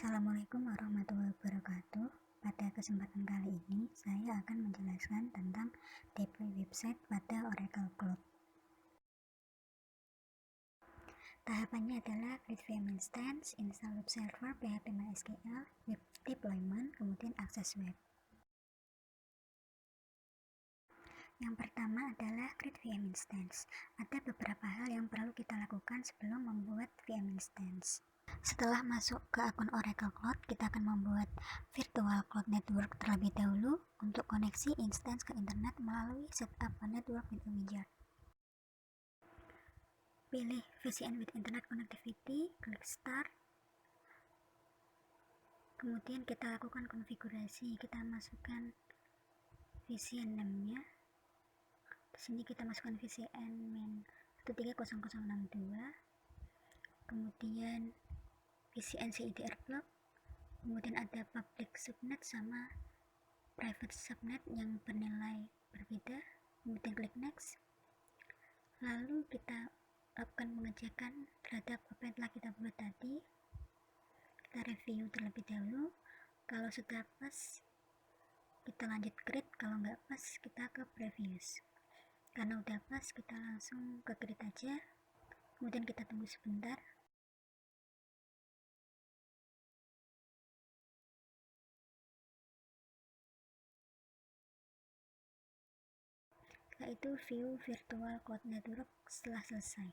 Assalamualaikum warahmatullahi wabarakatuh. Pada kesempatan kali ini, saya akan menjelaskan tentang deploy website pada Oracle Cloud. Tahapannya adalah create VM instance, install web server, PHP MySQL, web deployment, kemudian akses web. Yang pertama adalah create VM instance. Ada beberapa hal yang perlu kita lakukan sebelum membuat VM instance. Setelah masuk ke akun Oracle Cloud, kita akan membuat virtual cloud network terlebih dahulu untuk koneksi instance ke internet melalui setup network with Wizard. Pilih VCN with Internet Connectivity, klik Start. Kemudian kita lakukan konfigurasi, kita masukkan VCN name-nya. Di sini kita masukkan VCN main 130062. Kemudian VCN CIDR block, kemudian ada public subnet sama private subnet yang bernilai berbeda, kemudian klik next. Lalu kita lakukan pengecekan terhadap apa yang telah kita buat tadi. Kita review terlebih dahulu. Kalau sudah pas, kita lanjut create. Kalau nggak pas, kita ke previous. Karena udah pas, kita langsung ke create aja. Kemudian kita tunggu sebentar. Setelah itu view virtual cloud network setelah selesai.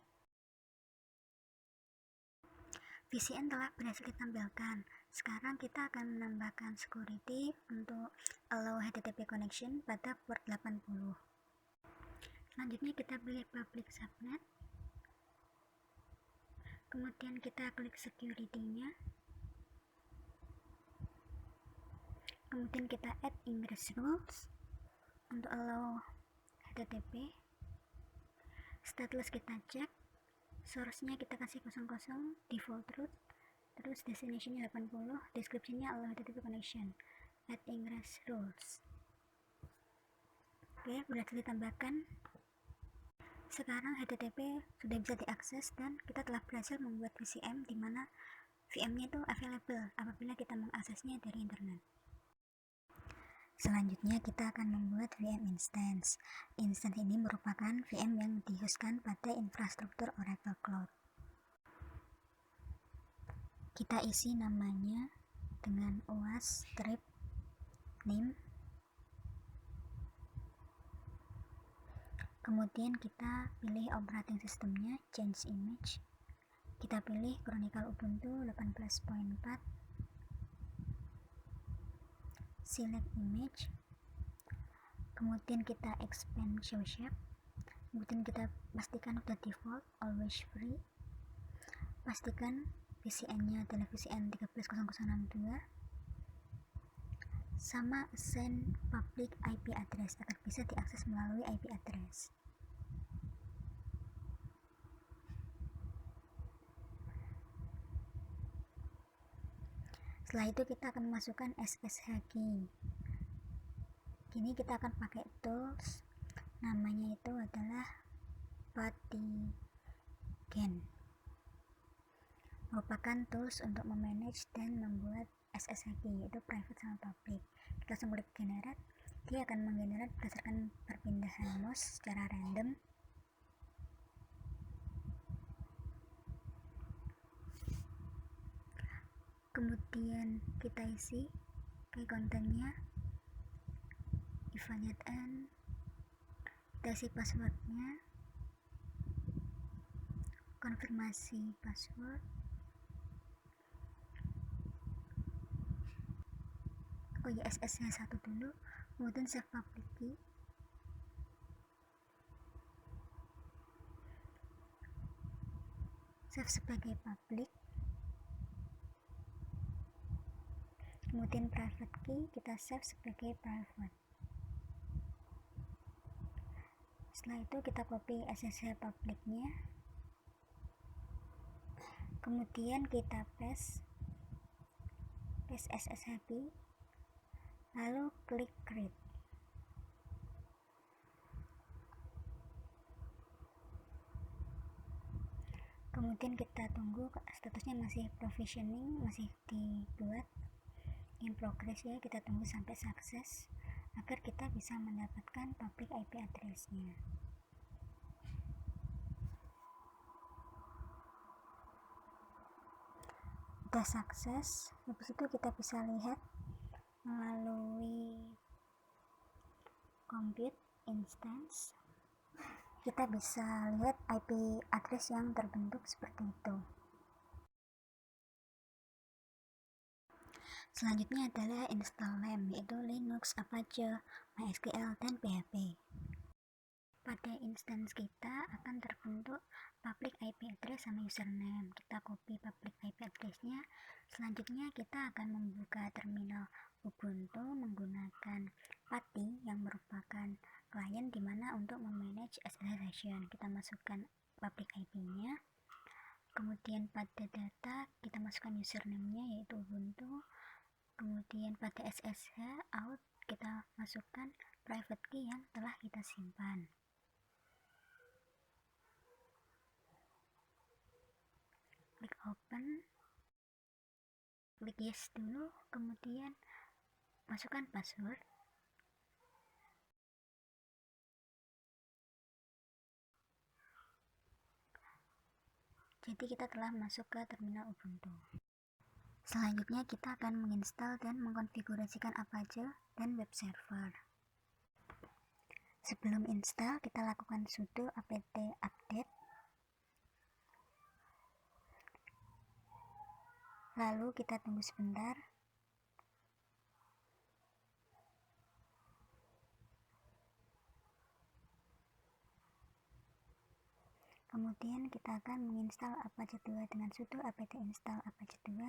VCN telah berhasil ditampilkan. Sekarang kita akan menambahkan security untuk allow HTTP connection pada port 80. Selanjutnya kita pilih public subnet. Kemudian kita klik security-nya. Kemudian kita add ingress rules untuk allow HTTP. Stateless kita cek, source-nya kita kasih 00, default root, terus destination-nya 80, description-nya allow HTTP connection, add ingress rules. Oke, berhasil ditambahkan. Sekarang HTTP sudah bisa diakses dan kita telah berhasil membuat VCM di mana VM-nya itu available apabila kita mengaksesnya dari internet. Selanjutnya kita akan membuat VM instance. Instance ini merupakan VM yang dihostkan pada infrastruktur Oracle Cloud. Kita isi namanya dengan OAS strip name. Kemudian kita pilih operating systemnya, change image. Kita pilih Chronicle Ubuntu 18.4. Select image, kemudian kita expand show shape, kemudian kita pastikan udah default, always free, pastikan VCN-nya adalah VCN 13.0062, sama assign public IP address agar bisa diakses melalui IP address. Setelah itu kita akan memasukkan SSH key. Kini kita akan pakai tools, namanya itu adalah Pathigen. Merupakan tools untuk memanage dan membuat SSH key, yaitu private sama public. Kita langsung klik generate, dia akan menggenerate berdasarkan perpindahan mouse secara random. Kemudian kita isi kayak kontennya, ivanetn, kita isi passwordnya, konfirmasi password, SSH 1 dulu, kemudian save public key, save sebagai public, kemudian private key kita save sebagai private. Setelah itu kita copy SSH publicnya, kemudian kita paste SSH key, lalu klik create. Kemudian kita tunggu statusnya masih provisioning, masih dibuat in progress ya, kita tunggu sampai sukses agar kita bisa mendapatkan public IP address-nya. Udah sukses, habis itu kita bisa lihat melalui compute instance, kita bisa lihat IP address yang terbentuk seperti itu. Selanjutnya adalah install LAMP, yaitu Linux, Apache, MySQL, dan PHP. Pada instance kita akan terbentuk public IP address sama username. Kita copy public IP address-nya. Selanjutnya kita akan membuka terminal Ubuntu menggunakan PuTTY yang merupakan klien dimana untuk memanage SSH session. Kita masukkan public IP-nya. Kemudian pada data kita masukkan username-nya yaitu Ubuntu. Kemudian pada SSH out kita masukkan private key yang telah kita simpan. Klik open, klik yes dulu, kemudian masukkan password. Jadi kita telah masuk ke terminal Ubuntu. Selanjutnya kita akan menginstal dan mengkonfigurasikan Apache dan web server. Sebelum install kita lakukan sudo apt update, lalu kita tunggu sebentar. Kemudian kita akan menginstal Apache 2 dengan sudo apt install Apache 2.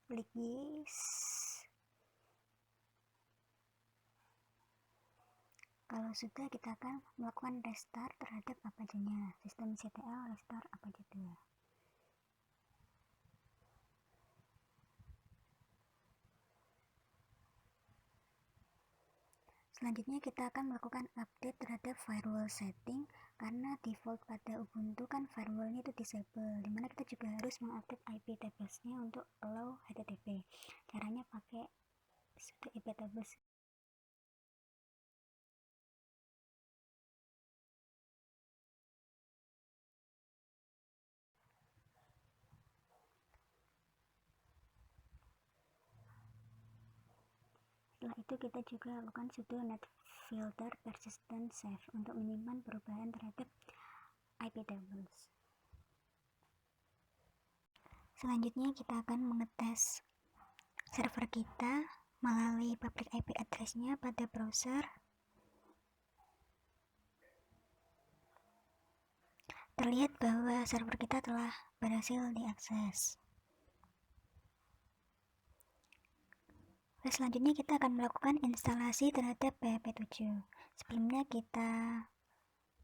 Klik yes. Kalau sudah, kita akan melakukan restart terhadap Apache-nya. Systemctl restart Apache 2. Selanjutnya kita akan melakukan update terhadap firewall setting, karena default pada Ubuntu kan firewallnya itu disable, dimana kita juga harus mengupdate IP tables-nya untuk allow HTTP. Caranya pakai sudo IP tables. Setelah itu kita juga lakukan sudo net filter persistent safe untuk menyimpan perubahan terhadap IP tables. Selanjutnya kita akan mengetes server kita melalui public IP address-nya pada browser. Terlihat bahwa server kita telah berhasil diakses. Selanjutnya kita akan melakukan instalasi terhadap PHP 7. Sebelumnya kita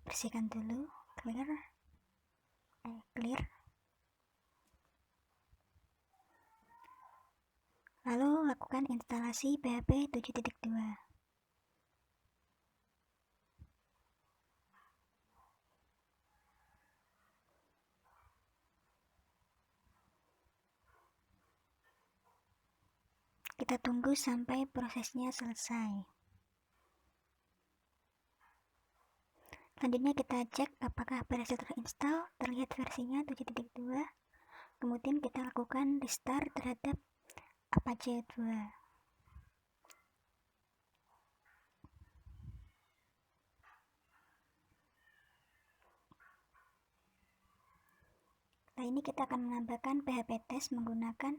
bersihkan dulu, clear. Lalu lakukan instalasi PHP 7.2. Kita tunggu sampai prosesnya selesai. Selanjutnya kita cek apakah berhasil terinstall. Terlihat versinya 7.2. Kemudian kita lakukan restart terhadap Apache 2. Setelah ini kita akan menambahkan PHP test menggunakan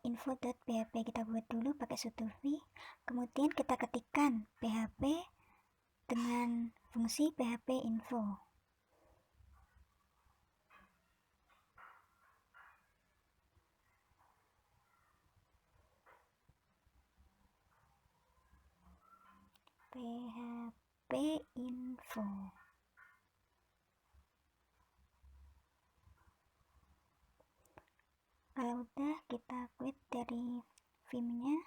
info.php. Kita buat dulu pakai sudo v, kemudian kita ketikkan php dengan fungsi php info. php info. Kalau udah, kita quit dari Vim-nya.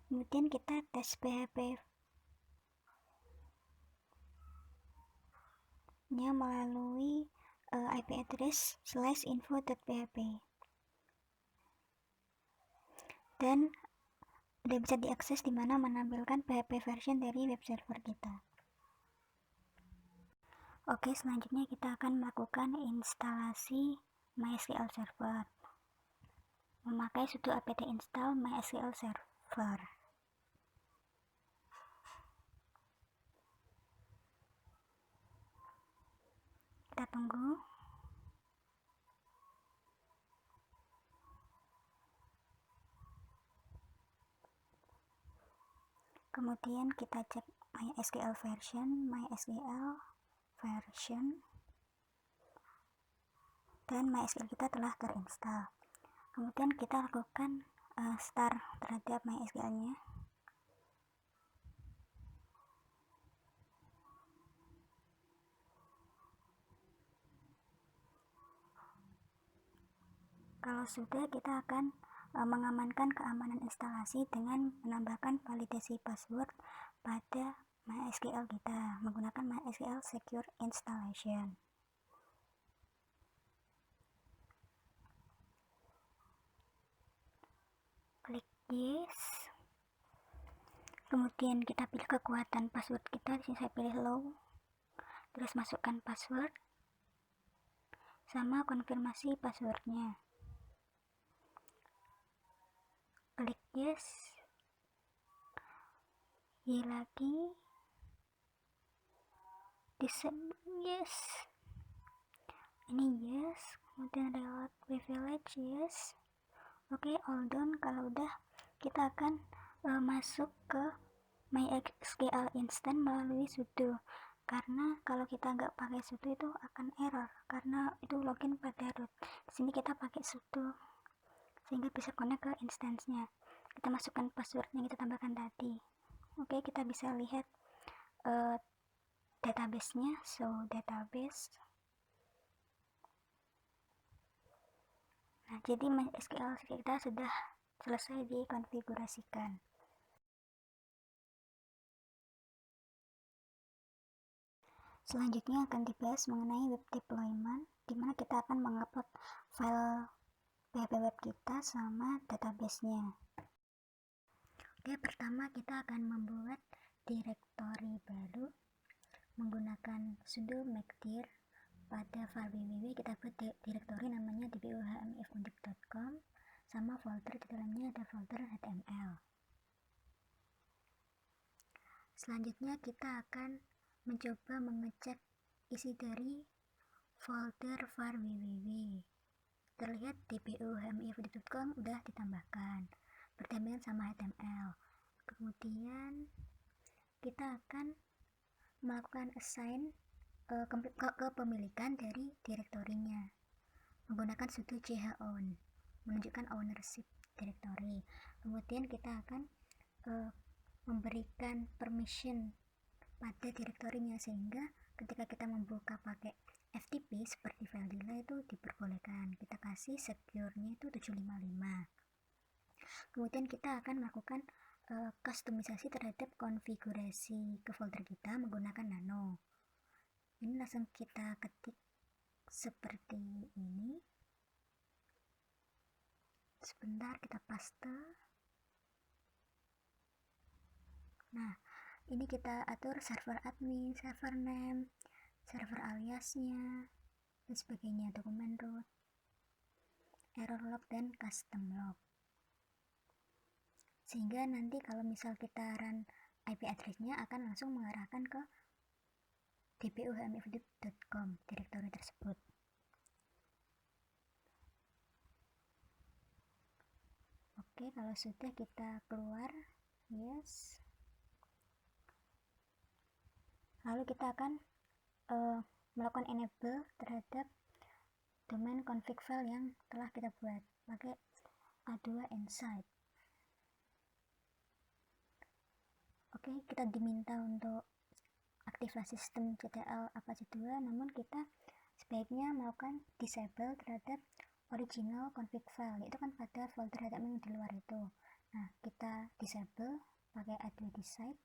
Kemudian kita tes PHP nya melalui IP address /info.php dan udah bisa diakses di mana menampilkan PHP version dari web server kita. Oke, selanjutnya kita akan melakukan instalasi MySQL Server memakai sudo apt install MySQL Server. Kita tunggu. Kemudian kita cek MySQL version, dan MySQL kita telah terinstall. Kemudian kita lakukan start terhadap MySQL-nya. Kalau sudah, kita akan mengamankan keamanan instalasi dengan menambahkan validasi password pada MySQL kita menggunakan MySQL Secure Installation. Klik yes. Kemudian kita pilih kekuatan password kita. Di sini saya pilih low. Terus masukkan password sama konfirmasi passwordnya. Klik yes. Lagi disable yes. Ini yes. Kemudian reload privilege yes. Oke, all done. Kalau udah, kita akan masuk ke MySQL instant melalui sudo. Karena kalau kita nggak pakai sudo itu akan error karena itu login pada root. Di sini kita pakai sudo sehingga bisa connect ke instance-nya. Kita masukkan password yang kita tambahkan tadi. Oke, kita bisa lihat database-nya. So database. Nah, jadi MySQL kita sudah selesai dikonfigurasikan. Selanjutnya akan dibahas mengenai web deployment, di mana kita akan mengupload file PHP web kita sama database-nya. Oke, pertama kita akan membuat directory baru menggunakan sudo makdir. Pada file www kita buat directory namanya dbuhmifundip.com sama folder di dalamnya ada folder HTML. Selanjutnya kita akan mencoba mengecek isi dari folder var www. Terlihat dbuhmifundip.com udah ditambahkan berdampingan sama HTML. Kemudian kita akan melakukan assign kepemilikan dari direktorinya menggunakan sudo chown menunjukkan ownership directory. Kemudian kita akan memberikan permission pada direktorinya sehingga ketika kita membuka pakai FTP seperti Filezilla itu diperbolehkan. Kita kasih secure-nya itu 755. Kemudian kita akan melakukan kustomisasi terhadap konfigurasi ke folder kita menggunakan nano. Ini langsung kita ketik seperti ini. Sebentar, kita paste. Nah, ini kita atur server admin, server name, server aliasnya, dan sebagainya, dokumen root, error log, dan custom log. Sehingga nanti kalau misal kita run IP address-nya akan langsung mengarahkan ke dbuhmifundip.com direktori tersebut. Oke, kalau sudah kita keluar, yes. Lalu kita akan melakukan enable terhadap domain config file yang telah kita buat pakai A2 Insight. Oke, kita diminta untuk aktivasi sistem CTL Apache 2, namun kita sebaiknya melakukan disable terhadap original config file, yaitu kan pada folder HTML yang di luar itu. Nah, kita disable pakai add decide.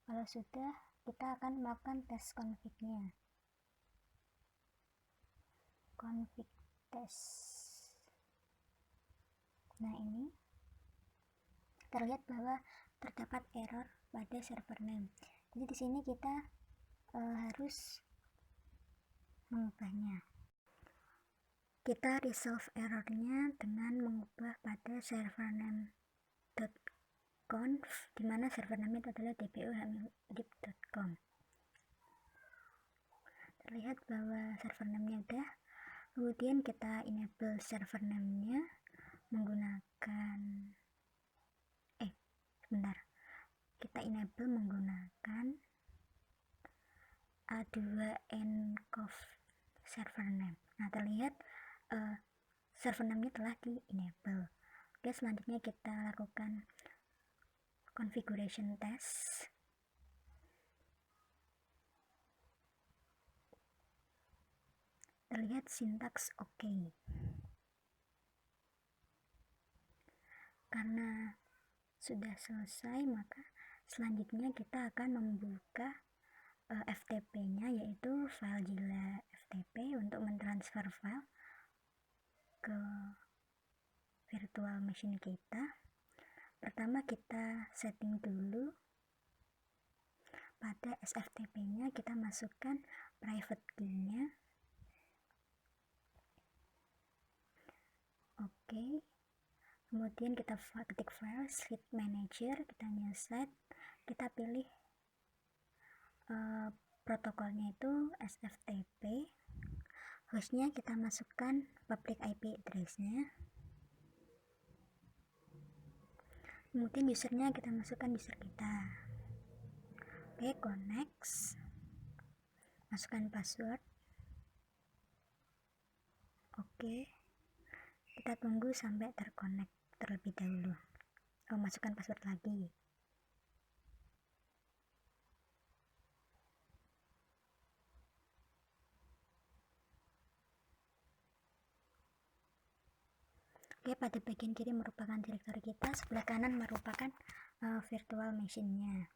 Kalau sudah, kita akan melakukan tes config-nya. Config test. Nah, ini terlihat bahwa terdapat error pada server name. Jadi di sini kita harus mengubahnya. Kita resolve errornya dengan mengubah pada server name.conf, dimana server name itu adalah dpo.hamidip.com. Terlihat bahwa server name-nya udah. Kemudian kita enable server name-nya menggunakan kita enable menggunakan a2nconf server name. Nah, terlihat server name-nya telah di enable. Oke, selanjutnya kita lakukan configuration test. Terlihat sintaks oke. Karena sudah selesai, maka selanjutnya kita akan membuka FTP-nya, yaitu FileZilla FTP, untuk mentransfer file ke virtual machine kita. Pertama kita setting dulu pada SFTP-nya, kita masukkan private key-nya. Oke. Kemudian kita ketik file site manager, kita new site, kita pilih protokolnya itu SFTP, hostnya kita masukkan public IP address-nya, kemudian usernya kita masukkan user kita. Oke, connect, masukkan password. Oke, kita tunggu sampai terconnect terlebih dahulu. Masukkan password lagi. Oke, pada bagian kiri merupakan direktori kita, sebelah kanan merupakan virtual machine-nya.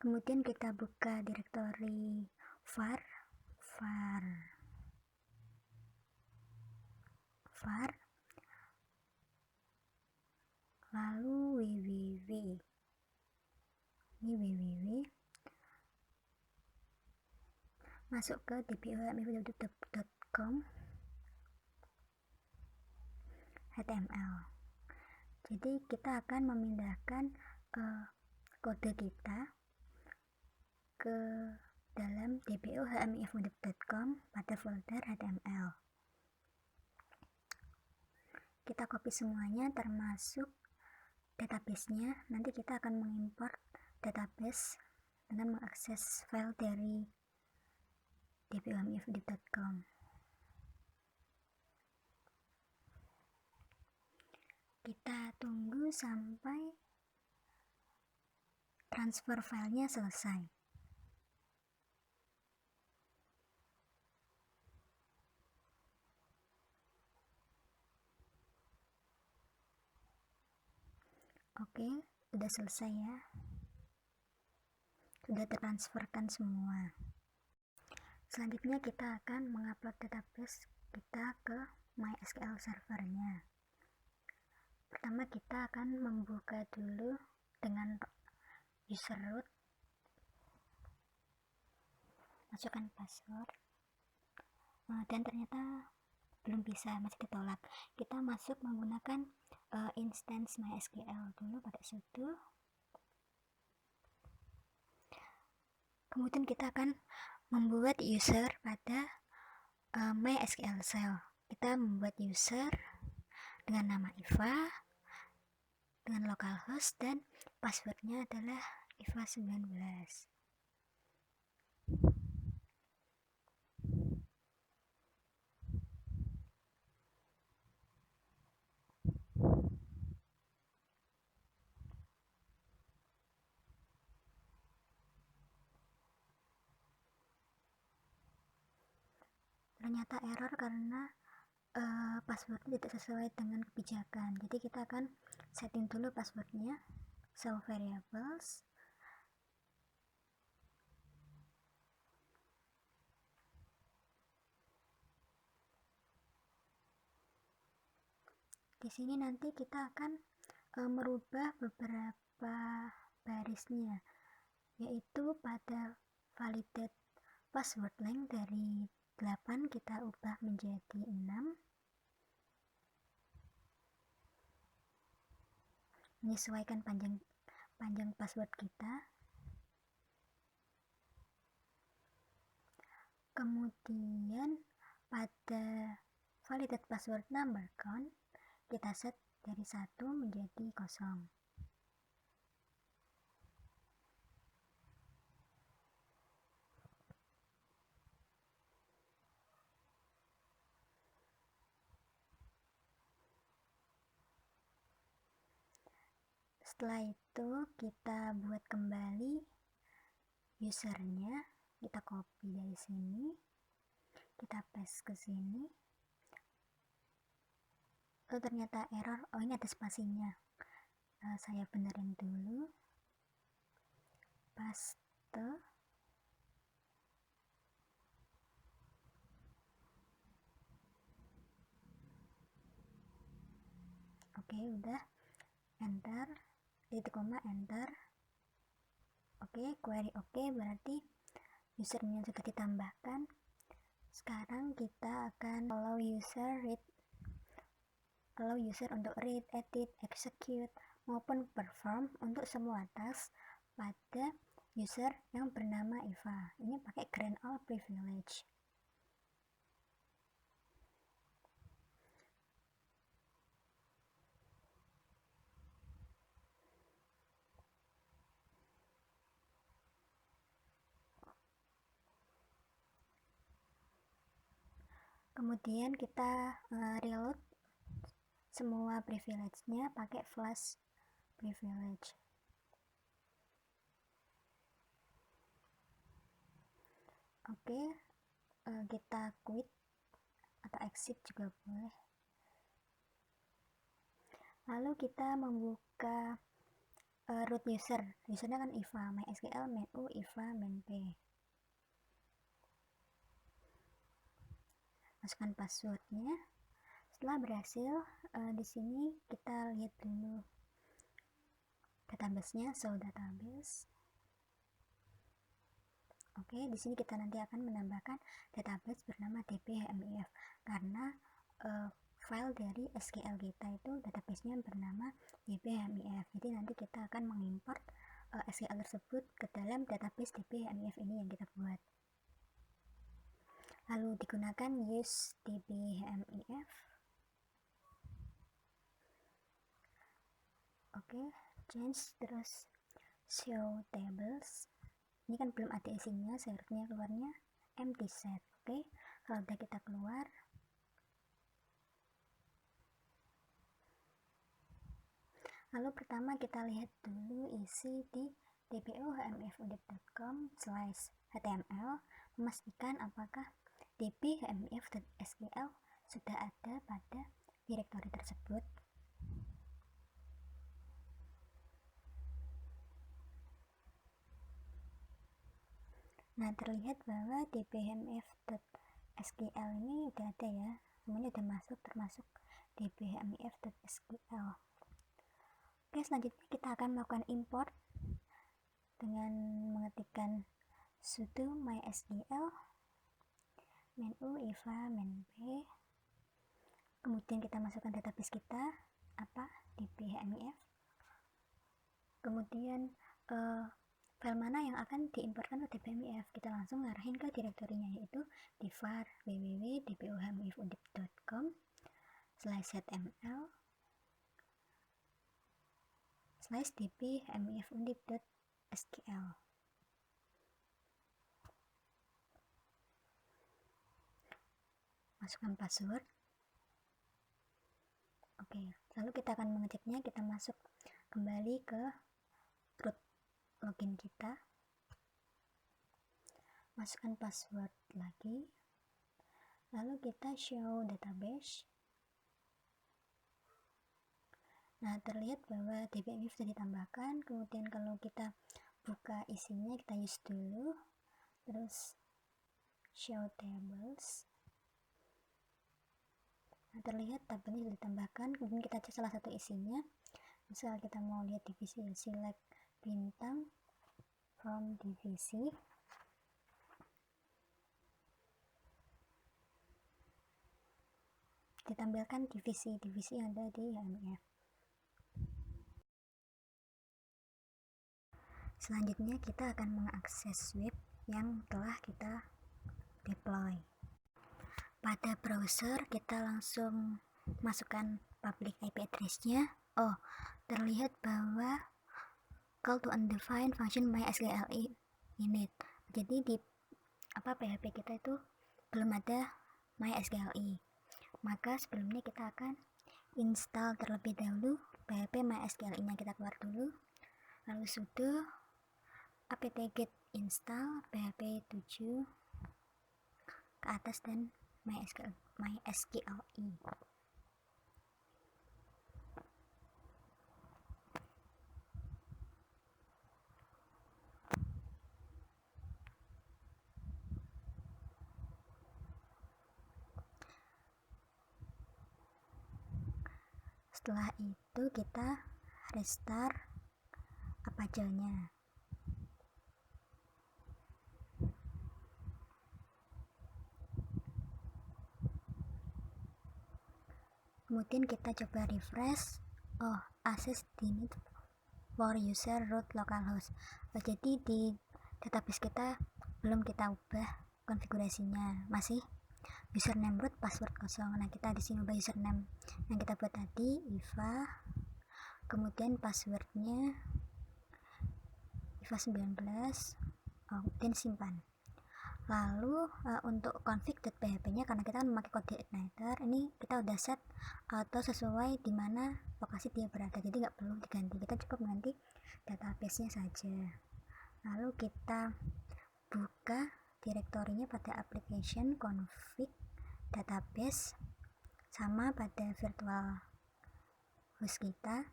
Kemudian kita buka direktori var, lalu www, masuk ke dpo.hamidip.com HTML. Jadi kita akan memindahkan kode kita ke dalam dpo.hamidip.com pada folder HTML. Kita copy semuanya termasuk database-nya. Nanti kita akan mengimport database dengan mengakses file dari dpo.hamidip.com. Kita tunggu sampai transfer filenya selesai. Oke, udah selesai ya. Sudah tertransferkan semua. Selanjutnya kita akan mengupload database kita ke MySQL servernya. Pertama kita akan membuka dulu dengan user root, masukkan password, dan ternyata belum bisa, masih ditolak. Kita masuk menggunakan instance MySQL dulu pada sudo. Kemudian kita akan membuat user pada MySQL Shell. Kita membuat user dengan nama Iva, dengan localhost, dan passwordnya adalah Iva19. Ternyata error karena passwordnya tidak sesuai dengan kebijakan. Jadi kita akan setting dulu passwordnya, show variables. Di sini nanti kita akan merubah beberapa barisnya, yaitu pada validate password length dari 8 kita ubah menjadi 6, menyesuaikan panjang password kita. Kemudian pada validate password number count kita set dari 1 menjadi 0. Setelah itu kita buat kembali usernya, kita copy dari sini, kita paste ke sini. Oh, ternyata error. Oh, ini ada spasinya. Saya benerin dulu. Paste. Oke, udah. Enter. Titik koma, enter. Oke, query oke, berarti usernya sudah ditambahkan. Sekarang kita akan allow user untuk read, edit, execute, maupun perform untuk semua task pada user yang bernama Eva. Ini pakai grant all privilege. Kemudian kita reload semua privilege-nya pakai flash privilege. Oke, kita quit atau exit juga boleh. Lalu kita membuka root usernya kan Eva, MySQL, main U, Eva, main P. Masukkan passwordnya. Setelah berhasil, di sini kita lihat dulu database-nya, show database. Oke, di sini kita nanti akan menambahkan database bernama dbhmif karena file dari SQL kita itu database-nya bernama dbhmif. Jadi nanti kita akan mengimport SQL tersebut ke dalam database dbhmif ini yang kita buat. Lalu digunakan use dbhmif. Oke, change terus show tables. Ini kan belum ada isinya, seharusnya keluarnya empty set. Oke, kalau udah kita keluar, lalu pertama kita lihat dulu isi di dbohmifundip.com/html, memastikan apakah dbhmif.sql sudah ada pada direktori tersebut. Nah, terlihat bahwa dbhmif.sql ini udah ada ya, semuanya udah masuk, termasuk dbhmif.sql. Oke, selanjutnya kita akan melakukan import dengan mengetikkan sudo mysql main U, Eva, main P. Kemudian kita masukkan database kita, dbhmif. Kemudian file mana yang akan diimportkan ke dbhmif, kita langsung ngarahin ke direktorinya, yaitu di var www.dbohmifundip.com/dbhmifundip.sql. Masukkan password. Oke, lalu kita akan mengeceknya. Kita masuk kembali ke root login kita, masukkan password lagi, Lalu kita show database. Nah, terlihat bahwa DB ini sudah ditambahkan. Kemudian kalau kita buka isinya, kita use dulu, terus show tables. Nah, terlihat tabelnya sudah ditambahkan. Kemudian kita cek salah satu isinya. Misal kita mau lihat divisi, select bintang from divisi. Ditampilkan divisi-divisi yang ada di HMF. Selanjutnya kita akan mengakses web yang telah kita deploy. Pada browser kita langsung masukkan public IP address-nya. Oh, terlihat bahwa call to undefined function MySQL init. Jadi di PHP kita itu belum ada MySQL. Maka sebelumnya kita akan install terlebih dahulu PHP MySQL-nya. Kita keluar dulu, lalu sudo apt-get install PHP 7 ke atas dan MySQL. Setelah itu kita restart Apache-nya. Kemudian kita coba refresh. Oh, access denied for user root localhost. Jadi di database kita belum kita ubah konfigurasinya, masih username root, password kosong. Nah, kita di sini ubah username yang kita buat tadi, Iva. Kemudian passwordnya Iva 19. Kemudian simpan. Lalu untuk config.php-nya, karena kita memakai kode igniter, ini kita udah set atau sesuai di mana lokasi dia berada, jadi nggak perlu diganti, kita cukup mengganti database-nya saja. Lalu kita buka direktorinya pada application config database sama pada virtual host kita.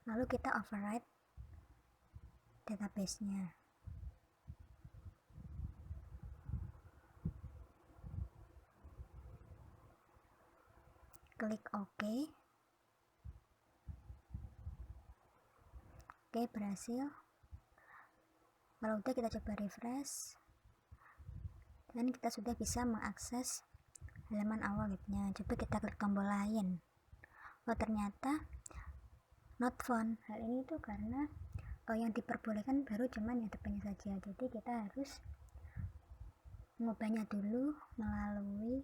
Lalu kita override database-nya. Klik OK. Oke, berhasil. Kalau udah, kita coba refresh. Dan kita sudah bisa mengakses halaman awal webnya. Coba kita klik tombol lain. Oh, ternyata not found. Hal ini tuh karena yang diperbolehkan baru cuman yang depannya saja. Jadi kita harus mengubahnya dulu melalui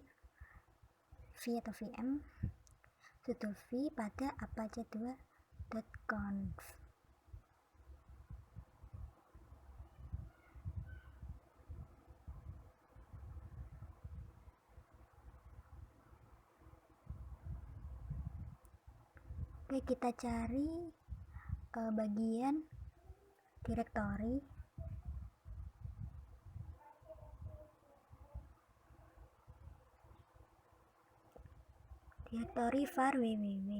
v atau vm sudo v pada apache2.conf. Oke, kita cari bagian directory. Directory var www.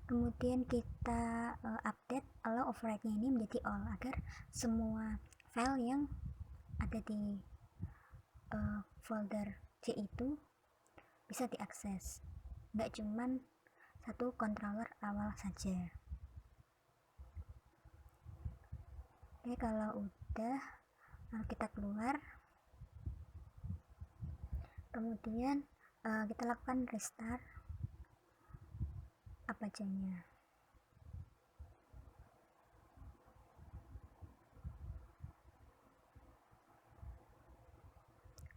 Kemudian kita update allow override-nya ini menjadi all agar semua file yang ada di folder C itu bisa diakses, nggak cuman satu controller awal saja. Oke, kalau udah, kita keluar. Kemudian kita lakukan restart Apache-nya.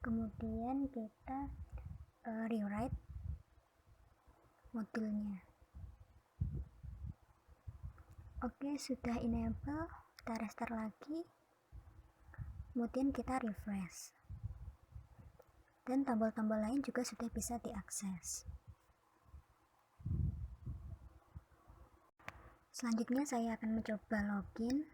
Kemudian kita rewrite modulnya. Oke, sudah enable. Kita restart lagi. Kemudian kita refresh. Dan tombol-tombol lain juga sudah bisa diakses. Selanjutnya saya akan mencoba login.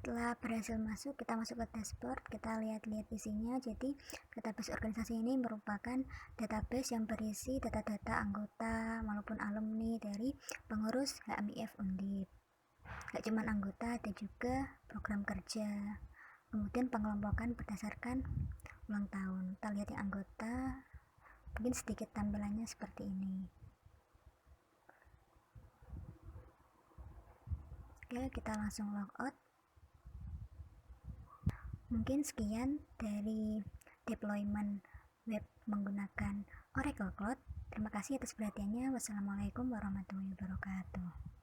Setelah berhasil masuk, kita masuk ke dashboard, kita lihat-lihat isinya. Jadi database organisasi ini merupakan database yang berisi data-data anggota maupun alumni dari pengurus HMIF Undip. Gak cuma anggota, ada juga program kerja. Kemudian pengelompokan berdasarkan ulang tahun. Kita lihat yang anggota, mungkin sedikit tampilannya seperti ini. Oke, kita langsung logout. Mungkin sekian dari deployment web menggunakan Oracle Cloud. Terima kasih atas perhatiannya. Wassalamualaikum warahmatullahi wabarakatuh.